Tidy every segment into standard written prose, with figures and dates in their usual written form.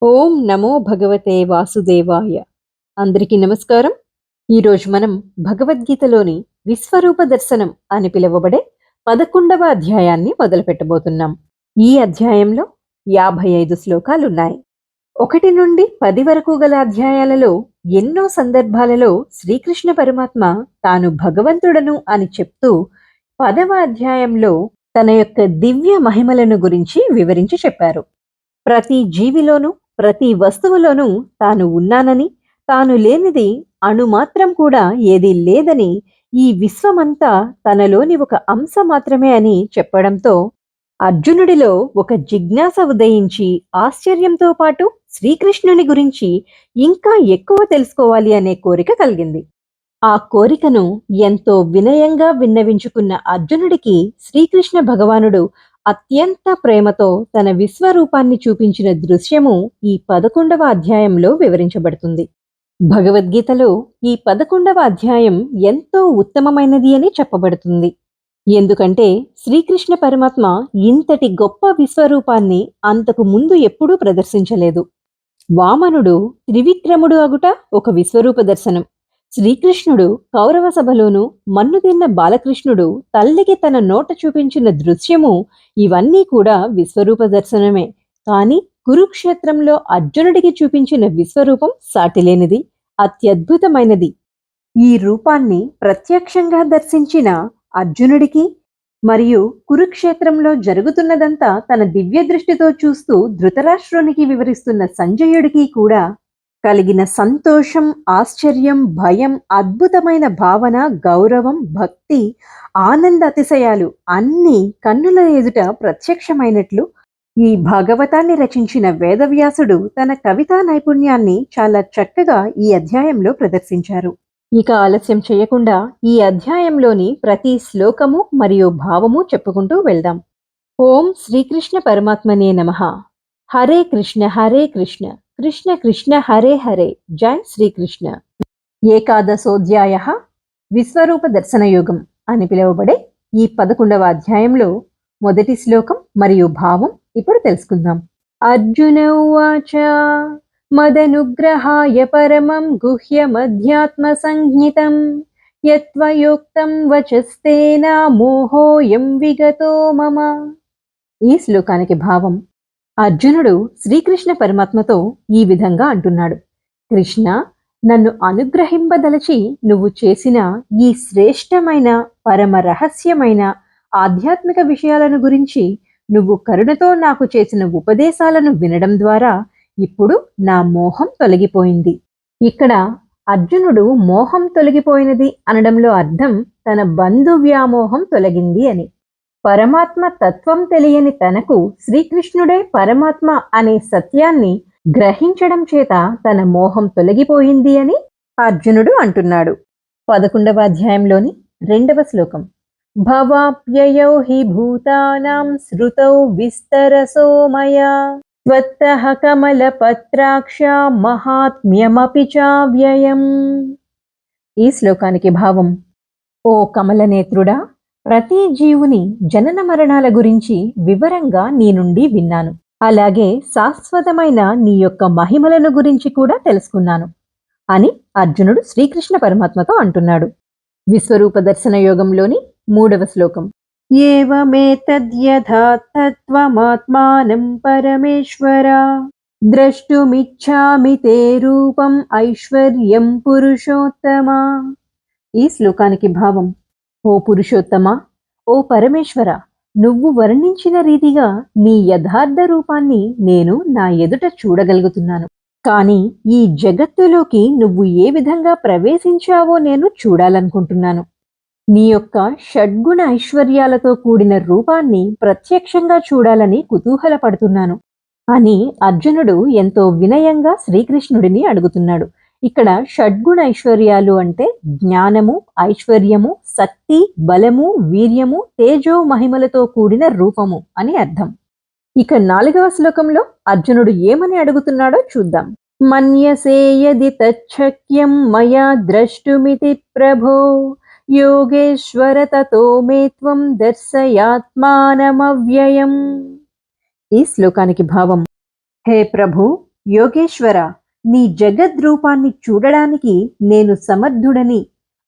ఓం నమో భగవతే వాసుదేవాయ. అందరికీ నమస్కారం. ఈరోజు మనం భగవద్గీతలోని విశ్వరూప దర్శనం అని పిలువబడే 11వ అధ్యాయాన్ని మొదలు పెట్టబోతున్నాం. ఈ అధ్యాయంలో 55 శ్లోకాలున్నాయి. 1 నుండి 10 వరకు గల అధ్యాయాలలో ఎన్నో సందర్భాలలో శ్రీకృష్ణ పరమాత్మ తాను భగవంతుడను అని చెప్తూ 10వ అధ్యాయంలో తన యొక్క దివ్య మహిమలను గురించి వివరించి చెప్పారు. ప్రతి జీవిలోనూ ప్రతి వస్తువులోనూ తాను ఉన్నానని, తాను లేనిది అణుమాత్రం కూడా ఏదీ లేదని, ఈ విశ్వమంతా తనలోని ఒక అంశ మాత్రమే అని చెప్పడంతో అర్జునుడిలో ఒక జిజ్ఞాస ఉదయించి ఆశ్చర్యంతో పాటు శ్రీకృష్ణుని గురించి ఇంకా ఎక్కువ తెలుసుకోవాలి అనే కోరిక కలిగింది. ఆ కోరికను ఎంతో వినయంగా విన్నవించుకున్న అర్జునుడికి శ్రీకృష్ణ భగవానుడు అత్యంత ప్రేమతో తన విశ్వరూపాన్ని చూపించిన దృశ్యము ఈ 11వ అధ్యాయంలో వివరించబడుతుంది. భగవద్గీతలో ఈ 11వ అధ్యాయం ఎంతో ఉత్తమమైనది అని చెప్పబడుతుంది. ఎందుకంటే శ్రీకృష్ణ పరమాత్మ ఇంతటి గొప్ప విశ్వరూపాన్ని అంతకు ముందు ఎప్పుడూ ప్రదర్శించలేదు. వామనుడు త్రివిక్రముడు అగుట ఒక విశ్వరూప దర్శనం. శ్రీకృష్ణుడు కౌరవ సభలోను మన్ను తిన్న బాలకృష్ణుడు తల్లికి తన నోట చూపించిన దృశ్యము, ఇవన్నీ కూడా విశ్వరూప దర్శనమే. కాని కురుక్షేత్రంలో అర్జునుడికి చూపించిన విశ్వరూపం సాటిలేనిది, అత్యద్భుతమైనది. ఈ రూపాన్ని ప్రత్యక్షంగా దర్శించిన అర్జునుడికి మరియు కురుక్షేత్రంలో జరుగుతున్నదంతా తన దివ్య దృష్టితో చూస్తూ ధృతరాష్ట్రునికి వివరిస్తున్న సంజయుడికి కూడా కలిగిన సంతోషం, ఆశ్చర్యం, భయం, అద్భుతమైన భావన, గౌరవం, భక్తి, ఆనంద అతిశయాలు అన్నీ కన్నుల ఎదుట ప్రత్యక్షమైనట్లు ఈ భాగవతాన్ని రచించిన వేదవ్యాసుడు తన కవితా నైపుణ్యాన్ని చాలా చక్కగా ఈ అధ్యాయంలో ప్రదర్శించారు. ఇక ఆలస్యం చేయకుండా ఈ అధ్యాయంలోని ప్రతి శ్లోకము మరియు భావము చెప్పుకుంటూ వెళ్దాం. ఓం శ్రీకృష్ణ పరమాత్మనే నమః. హరే కృష్ణ హరే కృష్ణ కృష్ణ కృష్ణ హరే హరే. జై శ్రీకృష్ణ. ఏకాదశోధ్యాయ విశ్వరూప దర్శనయోగం అని పిలువబడే ఈ 11వ అధ్యాయంలో మొదటి శ్లోకం మరియు భావం ఇప్పుడు తెలుసుకుందాం. అర్జున ఉవాచ మదనుగ్రహాయ పరమం గుహ్యమధ్యాత్మ సంజ్ఞితం యత్వయోక్తం వచస్తేన మోహోయం విగతో మమ. ఈ శ్లోకానికి భావం: అర్జునుడు శ్రీకృష్ణ పరమాత్మతో ఈ విధంగా అంటున్నాడు. కృష్ణ, నన్ను అనుగ్రహింపదలచి నువ్వు చేసిన ఈ శ్రేష్టమైన పరమ రహస్యమైన ఆధ్యాత్మిక విషయాలను గురించి నువ్వు కరుణతో నాకు చేసిన ఉపదేశాలను వినడం ద్వారా ఇప్పుడు నా మోహం తొలగిపోయింది. ఇక్కడ అర్జునుడు మోహం తొలగిపోయినది అనడంలో అర్థం తన బంధు వ్యామోహం తొలగింది అని. పరమాత్మ తత్వం తెలియని తనకు శ్రీకృష్ణుడే పరమాత్మ అనే సత్యాన్ని గ్రహించడం చేత తన మోహం తొలగిపోయింది అని అర్జునుడు అంటున్నాడు. 11వ అధ్యాయంలోని 2వ శ్లోకం: భవాప్యయౌ హి భూతానాం శ్రుతౌ విస్తరసో మయా త్వత్తః కమలపత్రాక్ష మహాత్మ్యమపి చావ్యయం. ఈ శ్లోకానికి భావం: ఓ కమలనేత్రుడా, ప్రతి జీవుని జనన మరణాల గురించి వివరంగా నీ నుండి విన్నాను. అలాగే శాశ్వతమైన నీ యొక్క మహిమలను గురించి కూడా తెలుసుకున్నాను అని అర్జునుడు శ్రీకృష్ణ పరమాత్మతో అంటున్నాడు. విశ్వరూప దర్శన యోగంలోని 3వ శ్లోకం: ఏవమేతద్యథా తత్వమాత్మానం పరమేశ్వర ద్రష్టుమిచ్ఛామి తే రూపం ఐశ్వర్యం పురుషోత్తమ. ఈ శ్లోకానికి భావం: ఓ పురుషోత్తమ, ఓ పరమేశ్వర, నువ్వు వర్ణించిన రీతిగా నీ యథార్థ రూపాన్ని నేను నా ఎదుట చూడగలుగుతున్నాను. కానీ ఈ జగత్తులోకి నువ్వు ఏ విధంగా ప్రవేశించావో నేను చూడాలనుకుంటున్నాను. నీ యొక్క షడ్గుణ ఐశ్వర్యాలతో కూడిన రూపాన్ని ప్రత్యక్షంగా చూడాలని కుతూహలపడుతున్నాను అని అర్జునుడు ఎంతో వినయంగా శ్రీకృష్ణుడిని అడుగుతున్నాడు. ఇక్కడ షడ్గుణ ఐశ్వర్యాలు అంటే జ్ఞానము, ఐశ్వర్యము, శక్తి, బలము, వీర్యము, తేజో మహిమలతో కూడిన రూపము అని అర్థం. ఇక 4వ శ్లోకంలో అర్జునుడు ఏమని అడుగుతున్నాడో చూద్దాం. మన్యసే యది తచ్చక్యం మయా ద్రష్టుమితి ప్రభో యోగేశ్వర తతో మే త్వం దర్శయాత్మానమవ్యయం. ఈ శ్లోకానికి భావం: హే ప్రభు, యోగేశ్వర, నీ జగద్రూపాన్ని చూడడానికి నేను సమర్థుడని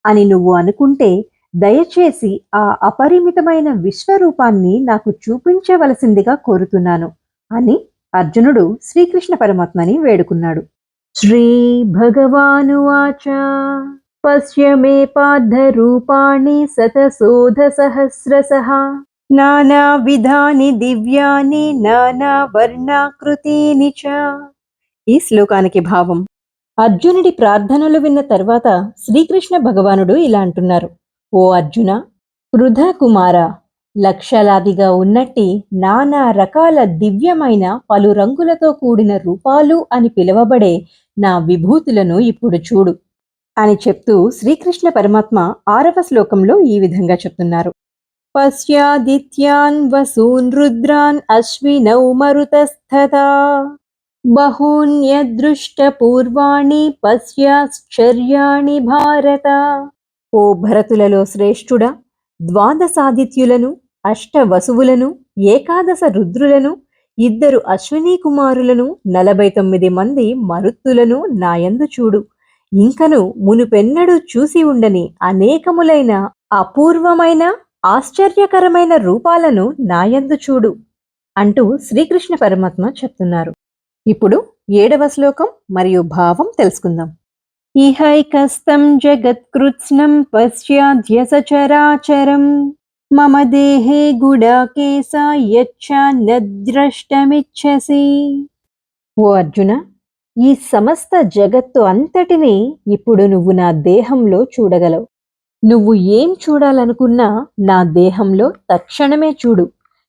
అని నువ్వు అనుకుంటే దయచేసి ఆ అపరిమితమైన విశ్వరూపాన్ని నాకు చూపించవలసిందిగా కోరుతున్నాను అని అర్జునుడు శ్రీకృష్ణ పరమాత్మని వేడుకున్నాడు. శ్రీ భగవానువాచ పశ్య మే పార్థ రూపాణి శతశోధ సహస్రశః నానావిధాని దివ్యాని నానా వర్ణాకృతీని చ. ఈ శ్లోకానికి భావం: అర్జునుడి ప్రార్థనలు విన్న తర్వాత శ్రీకృష్ణ భగవానుడు ఇలా అంటున్నారు: ఓ అర్జున, వృధా కుమార, లక్షలాదిగా ఉన్నట్టి నానా రకాల దివ్యమైన పలు రంగులతో కూడిన రూపాలు అని పిలువబడే నా విభూతులను ఇప్పుడు చూడు అని చెప్తూ శ్రీకృష్ణ పరమాత్మ 6వ శ్లోకంలో ఈ విధంగా చెప్తున్నారు: పశ్యాదిత్యాన్ వసూన్ రుద్రాన్ అశ్వినౌ మరుతస్థతా బహూన్యదృష్ట పూర్వాణి పశ్యాశ్చర్యాణి భారత. ఓ భరతులలో శ్రేష్ఠుడా, ద్వాదశాదిత్యులను, అష్టవసువులను, ఏకాదశ రుద్రులను, 2 అశ్వినీ కుమారులను, 49 మంది మరుత్తులను నాయందు చూడు. ఇంకను మునుపెన్నడూ చూసి ఉండని అనేకములైన అపూర్వమైన ఆశ్చర్యకరమైన రూపాలను నాయందు చూడు అంటూ శ్రీకృష్ణ పరమాత్మ చెప్తున్నారు. ఇప్పుడు 7వ శ్లోకం మరియు భావం తెలుసుకుందాం. ఇహైకస్తం జగత్కృత్స్నం పశ్యాద్య సచరాచరం మమ దేహే గుడాకేశ యచ్చా నద్రష్టమిచ్చసి. ఓ అర్జున, ఈ సమస్త జగత్తు అంతటినీ ఇప్పుడు నువ్వు నా దేహంలో చూడగలవు. నువ్వు ఏం చూడాలనుకున్నా నా దేహంలో తక్షణమే చూడు.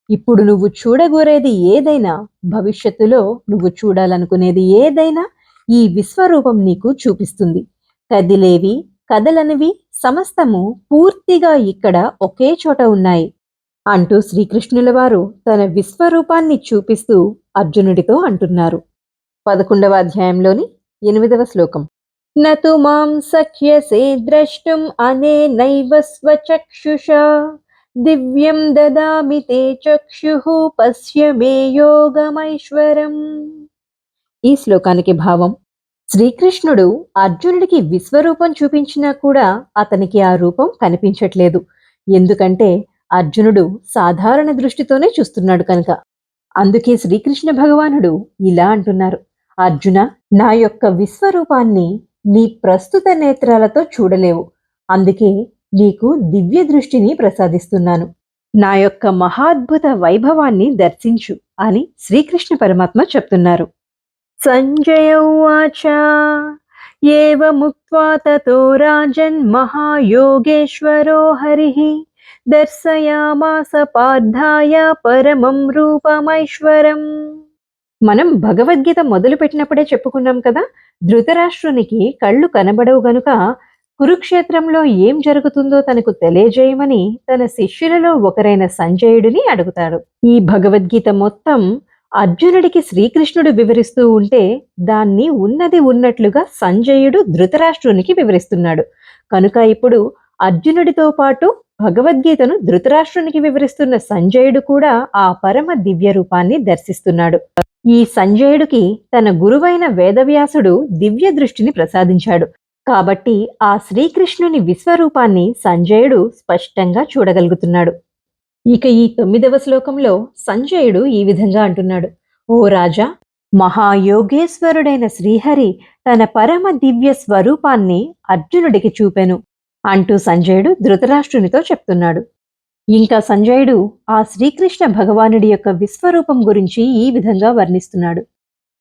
ఇప్పుడు నువ్వు చూడగోరేది ఏదైనా, భవిష్యత్తులో నువ్వు చూడాలనుకునేది ఏదైనా ఈ విశ్వరూపం నీకు చూపిస్తుంది. కదిలేవి, కదలనివి సమస్తము పూర్తిగా ఇక్కడ ఒకే చోట ఉన్నాయి అంటూ శ్రీకృష్ణుల వారు తన విశ్వరూపాన్ని చూపిస్తూ అర్జునుడితో అంటున్నారు. 11వ అధ్యాయంలోని 8వ శ్లోకం. నతు మాం సఖ్యసే ద్రష్టుం అనేనైవ స్వచక్షుషా దివ్యం దదామి తే చక్షుః పశ్య మే యోగమైశ్వరం. ఈ శ్లోకానికి భావం: శ్రీకృష్ణుడు అర్జునుడికి విశ్వరూపం చూపించినా కూడా అతనికి ఆ రూపం కనిపించట్లేదు. ఎందుకంటే అర్జునుడు సాధారణ దృష్టితోనే చూస్తున్నాడు కనుక. అందుకే శ్రీకృష్ణ భగవానుడు ఇలా అంటున్నారు: అర్జున, నా యొక్క విశ్వరూపాన్ని నీ ప్రస్తుత నేత్రాలతో చూడలేవు. అందుకే నీకు దివ్య దృష్టిని ప్రసాదిస్తున్నాను. నా యొక్క మహాద్భుత వైభవాన్ని దర్శించు అని శ్రీకృష్ణ పరమాత్మ చెప్తున్నారు. సంజయ ఉవాచ ఏవముక్త్వా తతో రాజన్ మహాయోగేశ్వరో హరిః దర్శయామాస పార్థాయ పరమం రూపమైశ్వరం. మనం భగవద్గీత మొదలు పెట్టినప్పుడే చెప్పుకున్నాం కదా, ధృతరాష్ట్రునికి కళ్ళు కనబడవు గనుక కురుక్షేత్రంలో ఏం జరుగుతుందో తనకు తెలియజేయమని తన శిష్యులలో ఒకరైన సంజయుడిని అడుగుతాడు. ఈ భగవద్గీత మొత్తం అర్జునుడికి శ్రీకృష్ణుడు వివరిస్తూ ఉంటే దాన్ని ఉన్నది ఉన్నట్లుగా సంజయుడు ధృతరాష్ట్రునికి వివరిస్తున్నాడు. కనుక ఇప్పుడు అర్జునుడితో పాటు భగవద్గీతను ధృతరాష్ట్రునికి వివరిస్తున్న సంజయుడు కూడా ఆ పరమ దివ్య రూపాన్ని దర్శిస్తున్నాడు. ఈ సంజయుడికి తన గురువైన వేదవ్యాసుడు దివ్య దృష్టిని ప్రసాదించాడు. కాబట్టి ఆ శ్రీకృష్ణుని విశ్వరూపాన్ని సంజయుడు స్పష్టంగా చూడగలుగుతున్నాడు. ఇక ఈ 9వ శ్లోకంలో సంజయుడు ఈ విధంగా అంటున్నాడు: ఓ రాజా, మహాయోగేశ్వరుడైన శ్రీహరి తన పరమ దివ్య స్వరూపాన్ని అర్జునుడికి చూపెను అంటూ సంజయుడు ధృతరాష్ట్రునితో చెప్తున్నాడు. ఇంకా సంజయుడు ఆ శ్రీకృష్ణ భగవానుడి యొక్క విశ్వరూపం గురించి ఈ విధంగా వర్ణిస్తున్నాడు: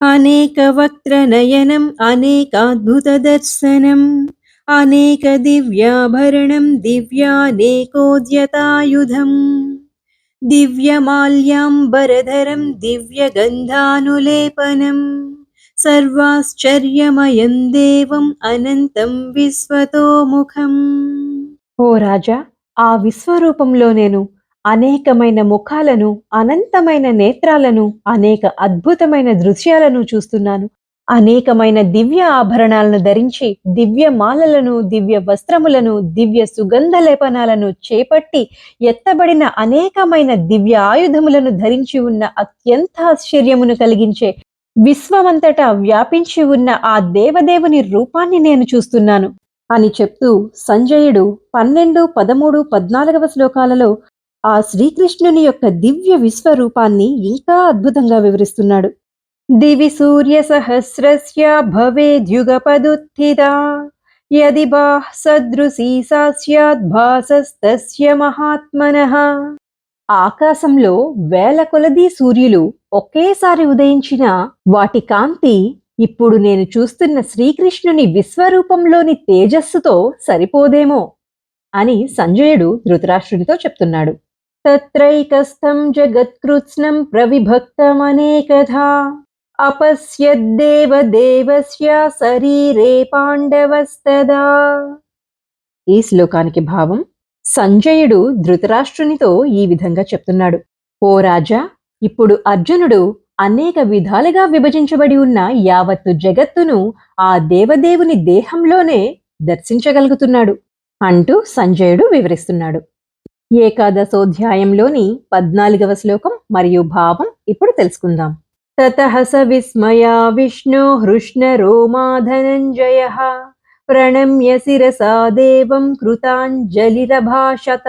అనేక వక్త్ర నయనం అనేకాద్భుత దర్శనం అనేక దివ్యాభరణం దివ్యానేకోద్యతాయుధం దివ్యమాల్యాంబరధరం దివ్యగంధానులేపనం సర్వాశ్చర్యమయం దేవం అనంతం విశ్వతోముఖం. ఓ రాజా, ఆ విశ్వరూపంలో నేను అనేకమైన ముఖాలను, అనంతమైన నేత్రాలను, అనేక అద్భుతమైన దృశ్యాలను చూస్తున్నాను. అనేకమైన దివ్య ఆభరణాలను ధరించి, దివ్య మాలలను, దివ్య వస్త్రములను, దివ్య సుగంధ లేపనాలను చేపట్టి, ఎత్తబడిన అనేకమైన దివ్య ఆయుధములను ధరించి ఉన్న అత్యంత ఆశ్చర్యమును కలిగించే విశ్వమంతటా వ్యాపించి ఉన్న ఆ దేవదేవుని రూపాన్ని నేను చూస్తున్నాను అని చెప్తూ సంజయుడు 12, 13, 14వ శ్లోకాలలో ఆ శ్రీకృష్ణుని యొక్క దివ్య విశ్వరూపాన్ని ఇంకా అద్భుతంగా వివరిస్తున్నాడు. దివి సూర్య సహస్రస్య భవేద్యుగపదుత్థితా యది బాహ్ సదృశీ సా స్యాద్ భాసస్తస్య మహాత్మనః. ఆకాశంలో వేల కొలది సూర్యులు ఒకేసారి ఉదయించిన వాటి కాంతి ఇప్పుడు నేను చూస్తున్న శ్రీకృష్ణుని విశ్వరూపంలోని తేజస్సుతో సరిపోదేమో అని సంజయుడు ధృతరాష్ట్రునితో చెప్తున్నాడు. తత్రైకస్థం జగత్కృత్స్నం ప్రవిభక్తమనేకధా అపశ్యద్దేవ దేవస్య శరీరే పాండవస్తదా. ఈ శ్లోకానికి భావం, సంజయుడు ధృతరాష్ట్రునితో ఈ విధంగా చెప్తున్నాడు. ఓ రాజా, ఇప్పుడు అర్జునుడు అనేక విధాలుగా విభజించబడి ఉన్న యావత్తు జగత్తును ఆ దేవదేవుని దేహంలోనే దర్శించగలుగుతున్నాడు అంటూ సంజయుడు వివరిస్తున్నాడు. ఏకాదశోధ్యాయంలోని 14వ శ్లోకం మరియు భావం ఇప్పుడు తెలుసుకుందాం. తతః స విస్మయా విష్ణు హృష్ణ రోమా ధనంజయః ప్రణమ్య శిరసా దేవం కృతాంజలిరభాషత.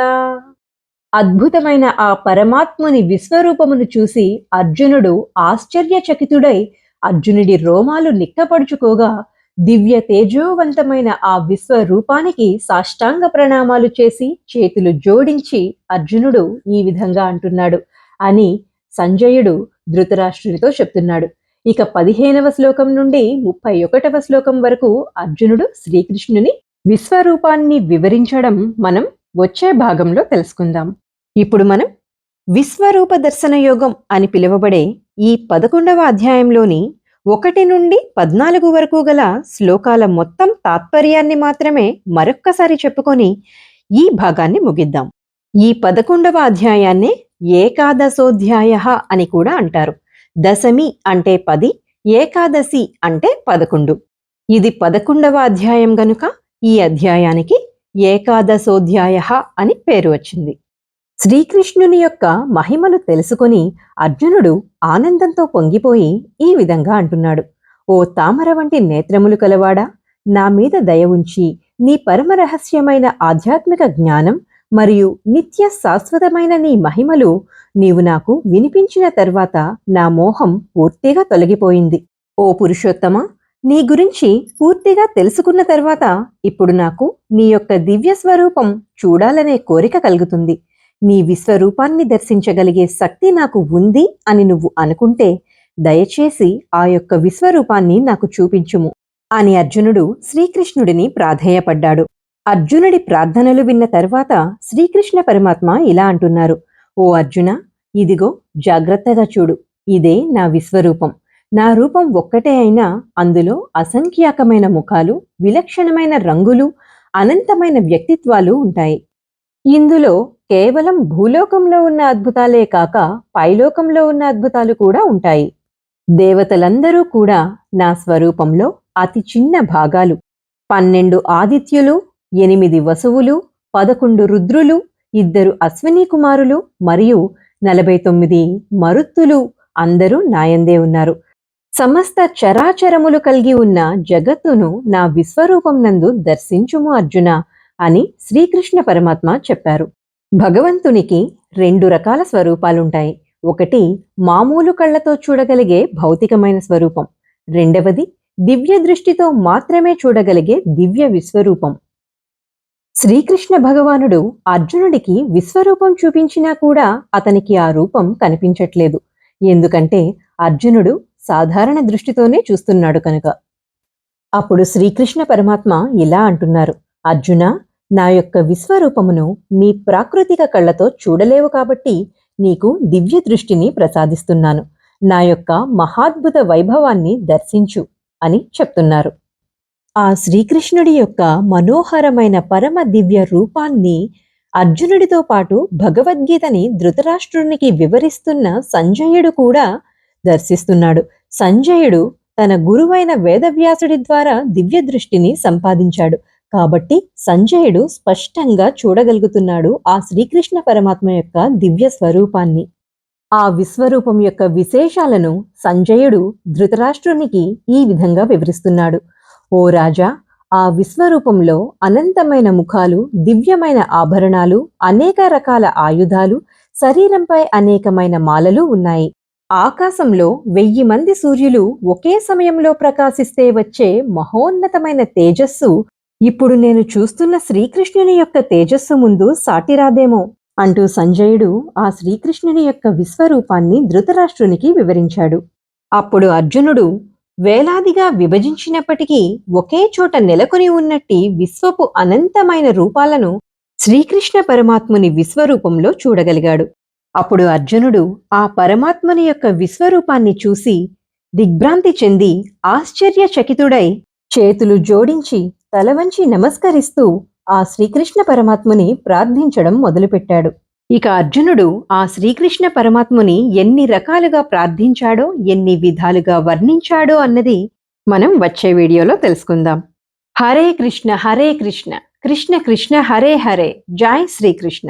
అద్భుతమైన ఆ పరమాత్ముని విశ్వరూపమును చూసి అర్జునుడు ఆశ్చర్యచకితుడై అర్జునుడి రోమాలు నిక్కపడుచుకోగా దివ్య తేజోవంతమైన ఆ విశ్వరూపానికి సాష్టాంగ ప్రణామాలు చేసి చేతులు జోడించి అర్జునుడు ఈ విధంగా అంటున్నాడు అని సంజయుడు ధృతరాష్ట్రునితో చెప్తున్నాడు. ఇక 15వ శ్లోకం నుండి 31వ శ్లోకం వరకు అర్జునుడు శ్రీకృష్ణుని విశ్వరూపాన్ని వివరించడం మనం వచ్చే భాగంలో తెలుసుకుందాం. ఇప్పుడు మనం విశ్వరూప దర్శన యోగం అని పిలువబడే ఈ 11వ అధ్యాయంలోని 1 నుండి 14 వరకు గల శ్లోకాల మొత్తం తాత్పర్యాన్ని మాత్రమే మరొక్కసారి చెప్పుకొని ఈ భాగాన్ని ముగిద్దాం. ఈ 11వ అధ్యాయాన్ని ఏకాదశోధ్యాయ అని కూడా అంటారు. దశమి అంటే 10, ఏకాదశి అంటే 11. ఇది 11వ అధ్యాయం గనుక ఈ అధ్యాయానికి ఏకాదశోధ్యాయ అని పేరు వచ్చింది. శ్రీకృష్ణుని యొక్క మహిమలు తెలుసుకొని అర్జునుడు ఆనందంతో పొంగిపోయి ఈ విధంగా అంటున్నాడు. ఓ తామర వంటి నేత్రములు కలవాడా, నా మీద దయ ఉంచి నీ పరమరహస్యమైన ఆధ్యాత్మిక జ్ఞానం మరియు నిత్య శాశ్వతమైన నీ మహిమలు నీవు నాకు వినిపించిన తర్వాత నా మోహం పూర్తిగా తొలగిపోయింది. ఓ పురుషోత్తమ, నీ గురించి పూర్తిగా తెలుసుకున్న తర్వాత ఇప్పుడు నాకు నీ యొక్క దివ్య స్వరూపం చూడాలనే కోరిక కలుగుతుంది. నీ విశ్వరూపాన్ని దర్శించగలిగే శక్తి నాకు ఉంది అని నువ్వు అనుకుంటే దయచేసి ఆ యొక్క విశ్వరూపాన్ని నాకు చూపించుము అని అర్జునుడు శ్రీకృష్ణుడిని ప్రాధేయపడ్డాడు. అర్జునుడి ప్రార్థనలు విన్న తర్వాత శ్రీకృష్ణ పరమాత్మ ఇలా అంటున్నారు. ఓ అర్జున, ఇదిగో జాగ్రత్తగా చూడు, ఇదే నా విశ్వరూపం. నా రూపం ఒక్కటే అయినా అందులో అసంఖ్యాకమైన ముఖాలు, విలక్షణమైన రంగులు, అనంతమైన వ్యక్తిత్వాలు ఉంటాయి. ఇందులో కేవలం భూలోకంలో ఉన్న అద్భుతాలే కాక పైలోకంలో ఉన్న అద్భుతాలు కూడా ఉంటాయి. దేవతలందరూ కూడా నా స్వరూపంలో అతి చిన్న భాగాలు. 12 ఆదిత్యులు, 8 వసువులు, 11 రుద్రులు, 2 అశ్విని కుమారులు మరియు 49 మరుత్తులు అందరూ నాయందే ఉన్నారు. సమస్త చరాచరములు కలిగి ఉన్న జగత్తును నా విశ్వరూపం నందు దర్శించుము అర్జున అని శ్రీకృష్ణ పరమాత్మ చెప్పారు. భగవంతునికి 2 రకాల స్వరూపాలుంటాయి. ఒకటి మామూలు కళ్ళతో చూడగలిగే భౌతికమైన స్వరూపం, రెండవది దివ్య దృష్టితో మాత్రమే చూడగలిగే దివ్య విశ్వరూపం. శ్రీకృష్ణ భగవానుడు అర్జునుడికి విశ్వరూపం చూపించినా కూడా అతనికి ఆ రూపం కనిపించట్లేదు. ఎందుకంటే అర్జునుడు సాధారణ దృష్టితోనే చూస్తున్నాడు కనుక. అప్పుడు శ్రీకృష్ణ పరమాత్మ ఇలా అంటున్నారు. అర్జున, నా యొక్క విశ్వరూపమును నీ ప్రాకృతిక కళ్ళతో చూడలేవు కాబట్టి నీకు దివ్య దృష్టిని ప్రసాదిస్తున్నాను. నా యొక్క మహాద్భుత వైభవాన్ని దర్శించు అని చెప్తున్నారు. ఆ శ్రీకృష్ణుడి యొక్క మనోహరమైన పరమ దివ్య రూపాన్ని అర్జునుడితో పాటు భగవద్గీతని ధృతరాష్ట్రునికి వివరిస్తున్న సంజయుడు కూడా దర్శిస్తున్నాడు. సంజయుడు తన గురువైన వేదవ్యాసుడి ద్వారా దివ్య దృష్టిని సంపాదించాడు కాబట్టి సంజయుడు స్పష్టంగా చూడగలుగుతున్నాడు ఆ శ్రీకృష్ణ పరమాత్మ యొక్క దివ్య స్వరూపాన్ని. ఆ విశ్వరూపం యొక్క విశేషాలను సంజయుడు ధృతరాష్ట్రునికి ఈ విధంగా వివరిస్తున్నాడు. ఓ రాజా, ఆ విశ్వరూపంలో అనంతమైన ముఖాలు, దివ్యమైన ఆభరణాలు, అనేక రకాల ఆయుధాలు, శరీరంపై అనేకమైన మాలలు ఉన్నాయి. ఆకాశంలో 1000 మంది సూర్యులు ఒకే సమయంలో ప్రకాశిస్తే వచ్చే మహోన్నతమైన తేజస్సు ఇప్పుడు నేను చూస్తున్న శ్రీకృష్ణుని యొక్క తేజస్సు ముందు సాటిరాదేమో అంటూ సంజయుడు ఆ శ్రీకృష్ణుని యొక్క విశ్వరూపాన్ని ధృతరాష్ట్రునికి వివరించాడు. అప్పుడు అర్జునుడు, వేలాదిగా విభజించినప్పటికీ ఒకే చోట నెలకొని ఉన్నట్టి విశ్వపు అనంతమైన రూపాలను శ్రీకృష్ణ పరమాత్ముని విశ్వరూపంలో చూడగలిగాడు. అప్పుడు అర్జునుడు ఆ పరమాత్మని యొక్క విశ్వరూపాన్ని చూసి దిగ్భ్రాంతి చెంది ఆశ్చర్యచకితుడై చేతులు జోడించి తలవంచి నమస్కరిస్తూ ఆ శ్రీకృష్ణ పరమాత్ముని ప్రార్థించడం మొదలుపెట్టాడు. ఇక అర్జునుడు ఆ శ్రీకృష్ణ పరమాత్ముని ఎన్ని రకాలుగా ప్రార్థించాడో, ఎన్ని విధాలుగా వర్ణించాడో అన్నది మనం వచ్చే వీడియోలో తెలుసుకుందాం. హరే కృష్ణ కృష్ణ కృష్ణ హరే హరే, జై శ్రీకృష్ణ.